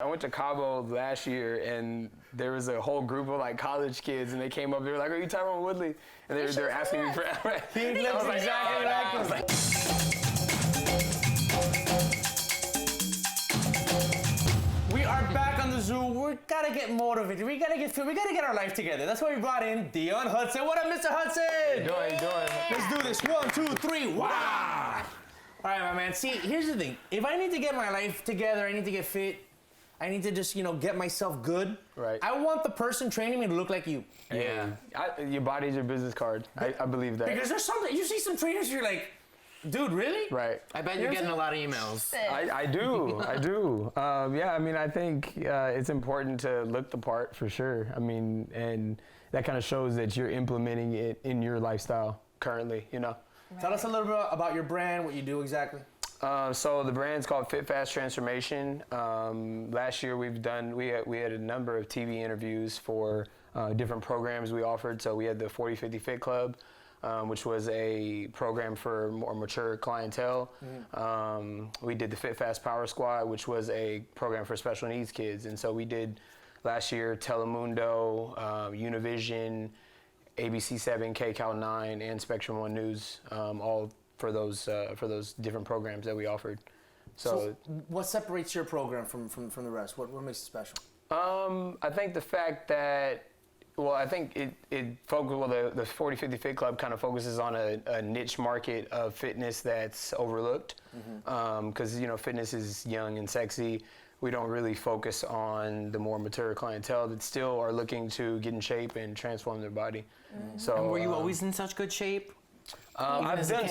I went to Cabo last year, and there was a whole group of like college kids, and they came up. They were like, "Are you Tyrone Woodley?" And they were asking me for. He looks exactly like him. We are back on the Zoom. We gotta get motivated. We gotta get our life together. That's why we brought in Dion Hudson. What up, Mr. Hudson? How you doing? Let's do this. 1, 2, 3. Wow! All right, my man. See, here's the thing. If I need to get my life together, I need to get fit. I need to just, get myself good. Right. I want the person training me to look like you. Yeah. Your body's your business card. I believe that. Because there's something, you see some trainers, you're like, dude, really? Right. I bet you're getting a lot of emails. I do. Yeah, I mean, I think it's important to look the part for sure. I mean, and that kind of shows that you're implementing it in your lifestyle currently, Right. Tell us a little bit about your brand, what you do exactly. So the brand's called Fit Fast Transformation. Last year we had a number of TV interviews for different programs we offered. So we had the 40-50 Fit Club, which was a program for more mature clientele. We did the Fit Fast Power Squad, which was a program for special needs kids. And so we did last year Telemundo, Univision, ABC7, KCAL 9, and Spectrum 1 News, all for those different programs that we offered. So what separates your program from the rest? What makes it special? I think the fact that, I think the 40-50 Fit Club kind of focuses on a niche market of fitness that's overlooked. Because fitness is young and sexy. We don't really focus on the more mature clientele that still are looking to get in shape and transform their body. So and were you always in such good shape? I've done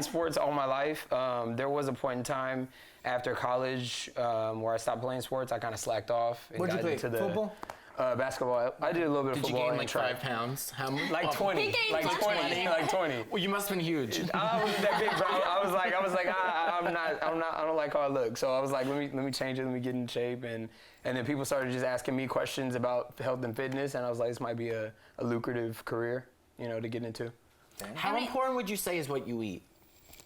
sports all my life. There was a point in time after college where I stopped playing sports. I kind of slacked off and got into the football. Basketball. I did a little bit of football. Did you gain like 5 pounds? How much? Like 20. Like 20. Like 20. Well, you must have been huge. I wasn't that big, bro. I was like, I don't like how I look. So I was like, let me change it. Let me get in shape. And then people started just asking me questions about health and fitness, and I was like, this might be a lucrative career, to get into. How important would you say is what you eat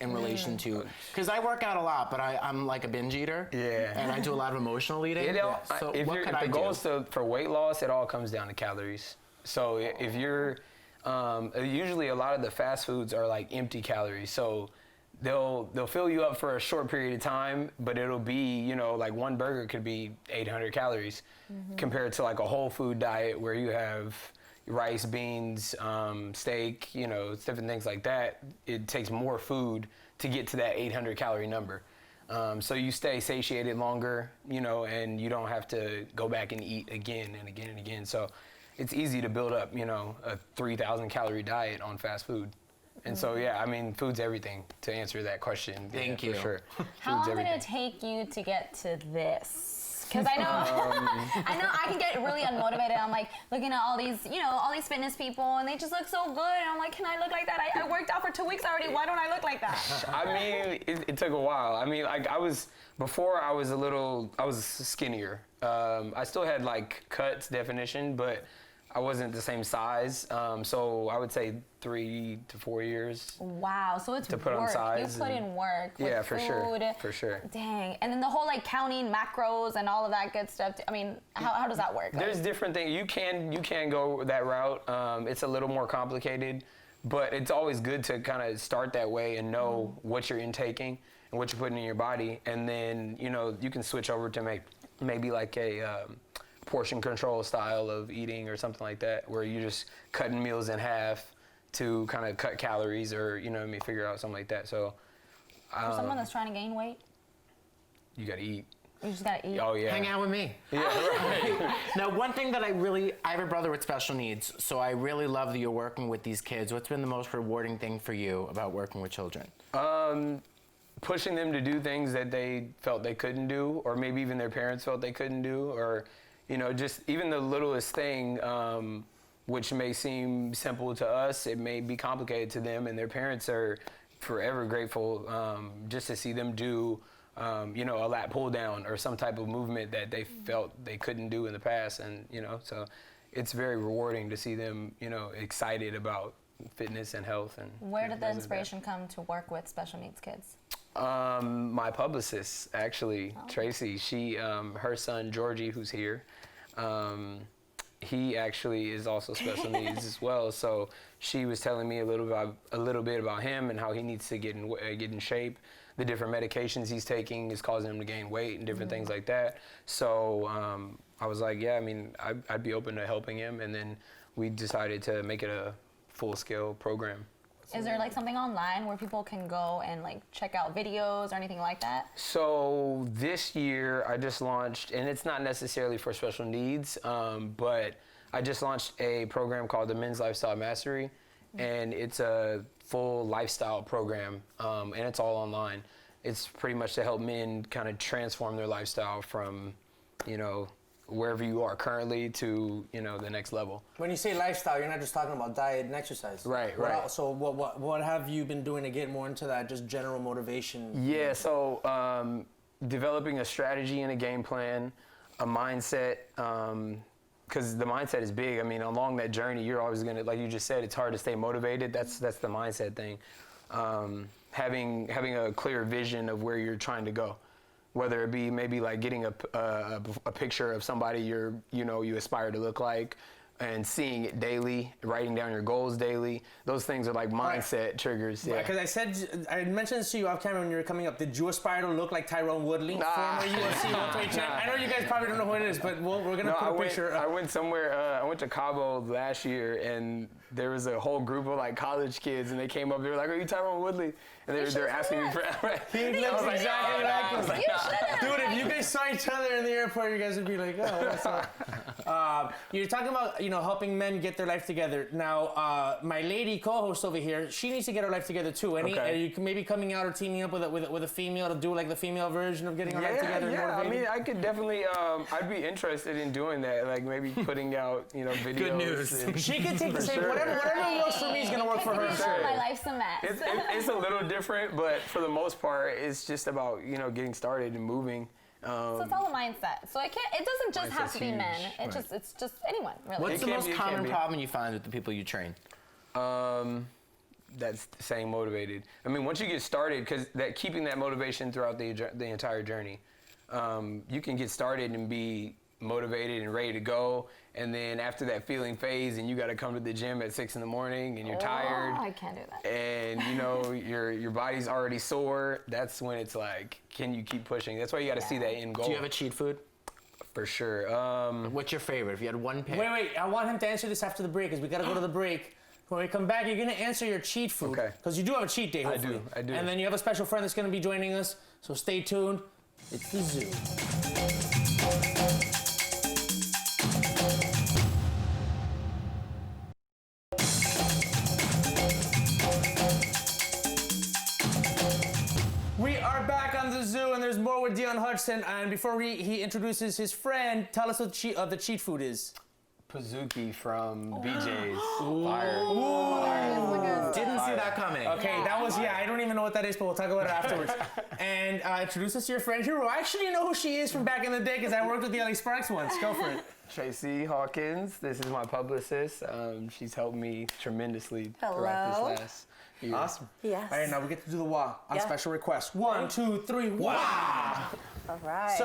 in relation to? Because I work out a lot, but I'm like a binge eater. Yeah. And I do a lot of emotional eating. So if the goal is for weight loss, it all comes down to calories. So if you're, usually a lot of the fast foods are like empty calories. So they'll fill you up for a short period of time, but it'll be, like one burger could be 800 calories compared to like a whole food diet where you have rice, beans, steak, different things like that. It takes more food to get to that 800 calorie number. So you stay satiated longer, and you don't have to go back and eat again and again and again. So it's easy to build up, a 3,000 calorie diet on fast food. And so, yeah, I mean, food's everything to answer that question. Thank you. For sure. How long did it take you to get to this? Because I know, I can get really unmotivated. I'm like looking at all these, all these fitness people, and they just look so good. And I'm like, can I look like that? I worked out for 2 weeks already. Why don't I look like that? I mean, it took a while. I mean, like I was skinnier. I still had like cuts definition, but I wasn't the same size. So I would say 3 to 4 years. Wow, so it's to put on size. You put in work. Yeah, for sure. Dang, and then the whole like counting macros and all of that good stuff. I mean, how does that work? There's different things. You can go that route. It's a little more complicated, but it's always good to kind of start that way and know what you're intaking and what you're putting in your body, and then you can switch over to maybe like a portion control style of eating or something like that, where you're just cutting meals in half to kind of cut calories, or figure out something like that. So for someone that's trying to gain weight, you gotta eat. You just gotta eat. Oh yeah. Hang out with me. Yeah, right. Now, one thing that I have a brother with special needs, so I really love that you're working with these kids. What's been the most rewarding thing for you about working with children? Pushing them to do things that they felt they couldn't do, or maybe even their parents felt they couldn't do, or just even the littlest thing, which may seem simple to us, it may be complicated to them, and their parents are forever grateful just to see them do, a lat pull down or some type of movement that they felt they couldn't do in the past, and so it's very rewarding to see them, excited about fitness and health. And where did the inspiration come to work with special needs kids? My publicist, actually, Tracy, she, her son, Georgie, who's here, he actually is also special needs as well. So she was telling me a little bit about him and how he needs to get in shape. The different medications he's taking is causing him to gain weight and different things like that. So I was like, yeah, I mean, I'd be open to helping him. And then we decided to make it a full-scale program. Is there like something online where people can go and like check out videos or anything like that? So this year I just launched, and it's not necessarily for special needs, but I just launched a program called the Men's Lifestyle Mastery, and it's a full lifestyle program, and it's all online. It's pretty much to help men kind of transform their lifestyle from, you know, wherever you are currently to, you know, the next level. When you say lifestyle, you're not just talking about diet and exercise. Right. So what have you been doing to get more into that, just general motivation? Yeah, so developing a strategy and a game plan, a mindset, because the mindset is big. I mean, along that journey, you're always gonna, like you just said, it's hard to stay motivated. That's the mindset thing. Having a clear vision of where you're trying to go. Whether it be maybe like getting a picture of somebody you aspire to look like, and seeing it daily, writing down your goals daily. Those things are like mindset triggers. Yeah. Because I mentioned this to you off camera when you were coming up. Did you aspire to look like Tyrone Woodley, former UFC welterweight champ? I know you guys probably don't know who it is, but we're gonna put a picture. I went somewhere. I went to Cabo last year, and there was a whole group of like college kids, and they came up. They were like, "Are you Tyrone Woodley?" And they're asking me for. He looks exactly like him. Dude, if you guys saw each other in the airport, you guys would be like, "Oh, what's up?" You're talking about, you know, helping men get their life together. Now, my lady co-host over here, she needs to get her life together too. Are you maybe coming out or teaming up with a female to do like the female version of getting her life together? Yeah, I mean, I could definitely. I'd be interested in doing that. Like maybe putting out, you know, videos. Good news. She can take the same. Whatever works for me is gonna work for her. Sure. My life's a mess. It's a little different, but for the most part, it's just about, you know, getting started and moving. So it's all a mindset. So it doesn't just have to be men. It's just anyone, really. What's the most common problem you find with the people you train? That's staying motivated. I mean, once you get started, because keeping that motivation throughout the entire journey, you can get started and be motivated and ready to go, and then after that feeling phase, and you got to come to the gym at 6 a.m. and you're tired. I can't do that. And you know your body's already sore. That's when it's like, can you keep pushing? That's why you got to see that end goal. Do you have a cheat food? For sure. What's your favorite? If you had one pick. Wait. I want him to answer this after the break, because we got to go to the break. When we come back, you're gonna answer your cheat food. Okay. Because you do have a cheat day, hopefully. I do. And then you have a special friend that's gonna be joining us. So stay tuned. It's the Zoo. We are back on the Zoo, and there's more with Dion Hudson. And before he introduces his friend, tell us what the cheat food is. Pizookie from BJ's. Didn't see that coming. Okay, that was, I don't even know what that is, but we'll talk about it afterwards. And introduce us to your friend here, who I actually know who she is from back in the day, because I worked with the LA Sparks once. Go for it. Tracy Hawkins, this is my publicist. She's helped me tremendously throughout this last year. Awesome. Yes. All right, now we get to do the wah on special request. 1, 2, 3, wah! All right.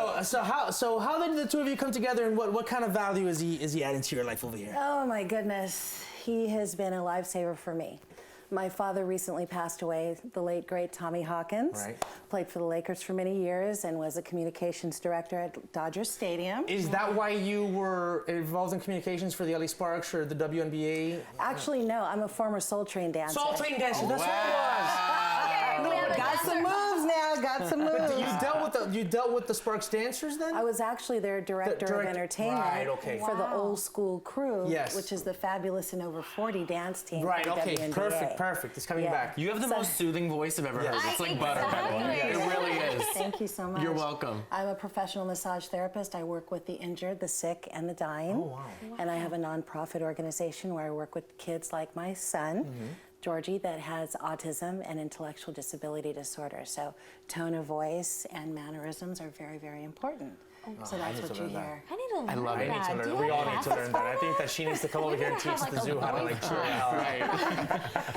So how did the two of you come together, and what kind of value is he adding to your life over here? Oh my goodness, he has been a lifesaver for me. My father recently passed away, the late great Tommy Hawkins. Right. Played for the Lakers for many years and was a communications director at Dodger Stadium. Is that why you were involved in communications for the LA Sparks or the WNBA? Actually, no, I'm a former Soul Train dancer. Soul Train dancer, that's what it was. Got some moves now, got some moves. But you dealt with the Sparks dancers then? I was actually their director of entertainment for the old school crew, which is the fabulous and over 40 dance team. Right, for the okay, WNBA. perfect. It's coming back. You have the most soothing voice I've ever heard. It's like butter, by the way. It really is. Thank you so much. You're welcome. I'm a professional massage therapist. I work with the injured, the sick, and the dying. Oh, wow. And I have a nonprofit organization where I work with kids like my son Georgie that has autism and intellectual disability disorder. So tone of voice and mannerisms are very, very important. So that's what you hear. I need to learn I love it. that. I need to Do learn. you We all have need to classes learn for that. I think that she needs to come over here and teach the zoo how to like chill out.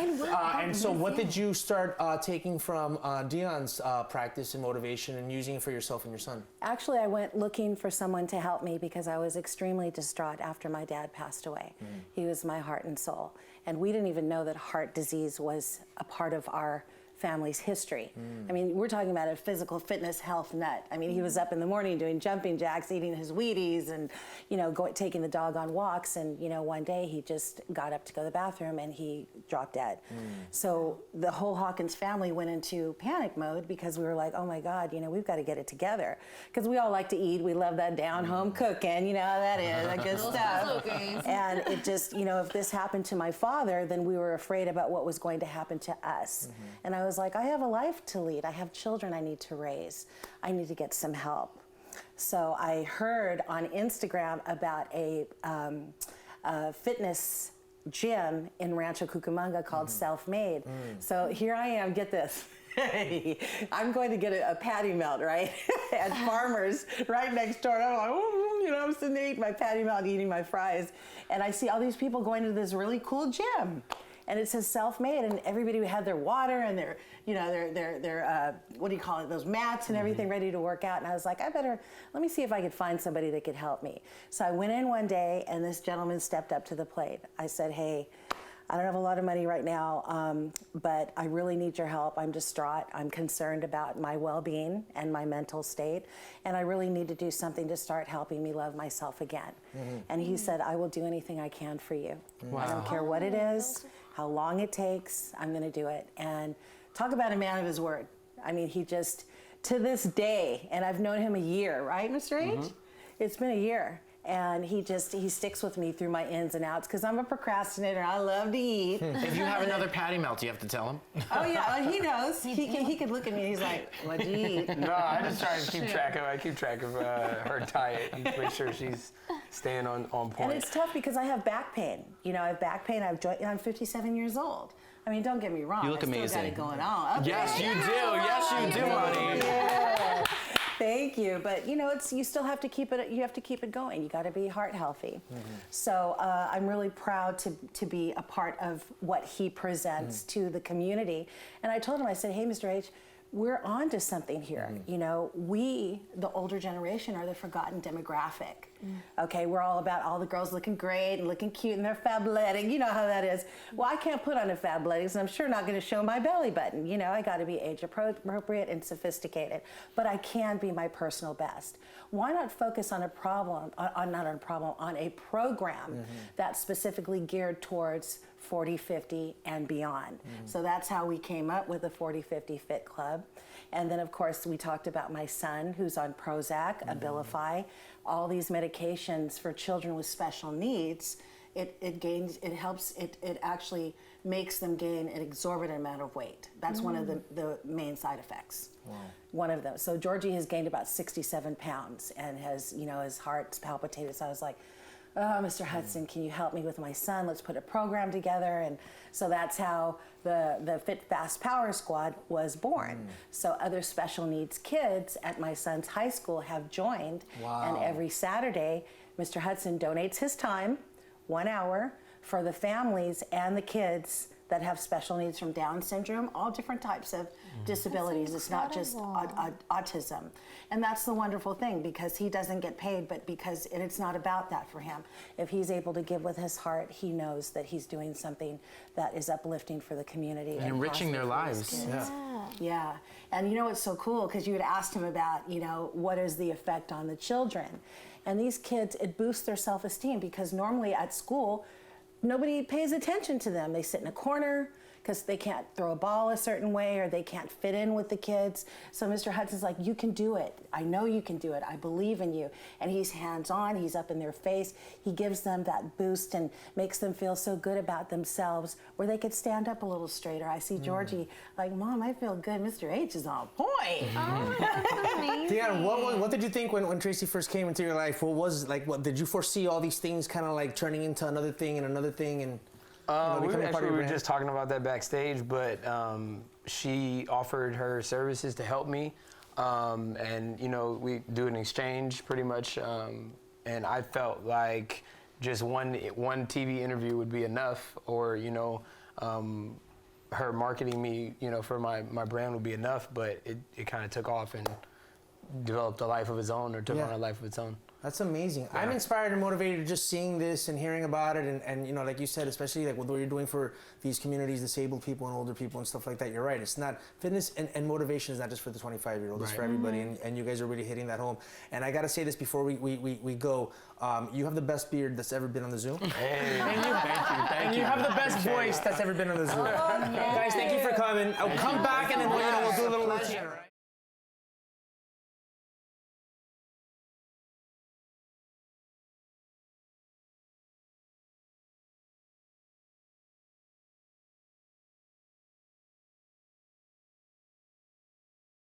And so, what did you start taking from Dion's practice and motivation and using it for yourself and your son? Actually, I went looking for someone to help me because I was extremely distraught after my dad passed away. He was my heart and soul. And we didn't even know that heart disease was a part of our family's history. I mean, we're talking about a physical fitness health nut. I mean, he was up in the morning doing jumping jacks, eating his Wheaties, and taking the dog on walks. And one day he just got up to go to the bathroom and he dropped dead. So the whole Hawkins family went into panic mode because we were like, oh my God, we've got to get it together. Because we all like to eat. We love that down home cooking. You know how that is, that good stuff. And it just, if this happened to my father, then we were afraid about what was going to happen to us. And I was like, I have a life to lead. I have children I need to raise. I need to get some help. So I heard on Instagram about a fitness gym in Rancho Cucamonga called Self-Made. So here I am, get this. I'm going to get a patty melt, right? At Farmer's right next door. And I'm like, I'm sitting there eating my patty melt, eating my fries. And I see all these people going to this really cool gym. And it says Self-Made, and everybody had their water and their what do you call it, those mats and everything ready to work out. And I was like, let me see if I could find somebody that could help me. So I went in one day, and this gentleman stepped up to the plate. I said, hey, I don't have a lot of money right now, but I really need your help. I'm distraught. I'm concerned about my well-being and my mental state, and I really need to do something to start helping me love myself again. And he said, I will do anything I can for you. I don't care what it is, how long it takes, I'm going to do it. And talk about a man of his word. I mean, he just, to this day, and I've known him a year, right, Mr. H? It's been a year. And he sticks with me through my ins and outs because I'm a procrastinator. I love to eat. If you have another patty melt, you have to tell him. Oh yeah, well, he knows. He could look at me and he's like, what'd you eat? No, I just try to keep track of her diet and make sure she's staying on point. And it's tough because I have back pain. I have back pain. I'm 57 years old. I mean, don't get me wrong. You look amazing. I still got it going on. Okay. Yes, you do. Yes, you do, honey. Yeah. Thank you, but you still have to keep it. You have to keep it going. You got to be heart healthy. So I'm really proud to be a part of what he presents to the community. And I told him, I said, hey, Mr. H, we're on to something here. We, the older generation, are the forgotten demographic. Okay, we're all about all the girls looking great and looking cute and they're fabletic. You know how that is. Well, I can't put on a fabletics and I'm sure not going to show my belly button. I got to be age appropriate and sophisticated, but I can be my personal best. Why not focus on a program that's specifically geared towards 40, 50, and beyond. So that's how we came up with the 40, 50 Fit Club. And then, of course, we talked about my son who's on Prozac, Abilify, all these medications for children with special needs. It actually makes them gain an exorbitant amount of weight. That's one of the main side effects. Wow. One of them. So Georgie has gained about 67 pounds and has, his heart's palpitated. So I was like, oh, Mr. Hudson, can you help me with my son? Let's put a program together. And so that's how the Fit Fast Power Squad was born. So other special needs kids at my son's high school have joined. Wow. And every Saturday, Mr. Hudson donates his time, 1 hour, for the families and the kids that have special needs from Down syndrome, all different types of disabilities. It's not just autism. And that's the wonderful thing, because he doesn't get paid, but because it's not about that for him. If he's able to give with his heart, he knows that he's doing something that is uplifting for the community. And enriching their lives. Yeah. And it's so cool, because you had asked him about, what is the effect on the children? And these kids, it boosts their self-esteem, because normally at school, nobody pays attention to them. They sit in a corner because they can't throw a ball a certain way or they can't fit in with the kids. So Mr. Hudson's like, you can do it. I know you can do it. I believe in you. And he's hands-on. He's up in their face. He gives them that boost and makes them feel so good about themselves where they could stand up a little straighter. I see Georgie like, Mom, I feel good. Mr. H is on point. Oh, that's amazing. Dion, what did you think when Tracy first came into your life? What did you foresee all these things kind of like turning into another thing and another thing? And We were just talking about that backstage, but she offered her services to help me, and we do an exchange pretty much, and I felt like just one TV interview would be enough, or her marketing me, for my brand would be enough, but it kind of took off and developed a life of its own, or took on a life of its own. That's amazing. Yeah. I'm inspired and motivated just seeing this and hearing about it, and like you said, especially like what you're doing for these communities, disabled people and older people and stuff like that. You're right. It's not fitness and motivation is not just for the 25-year-old. It's for everybody, and you guys are really hitting that home. And I gotta say this before we go. You have the best beard that's ever been on the Zoom. Hey, and you have the best voice that's ever been on the Zoom. Guys, thank you for coming. I'll come back and then we'll do a little routine. Right?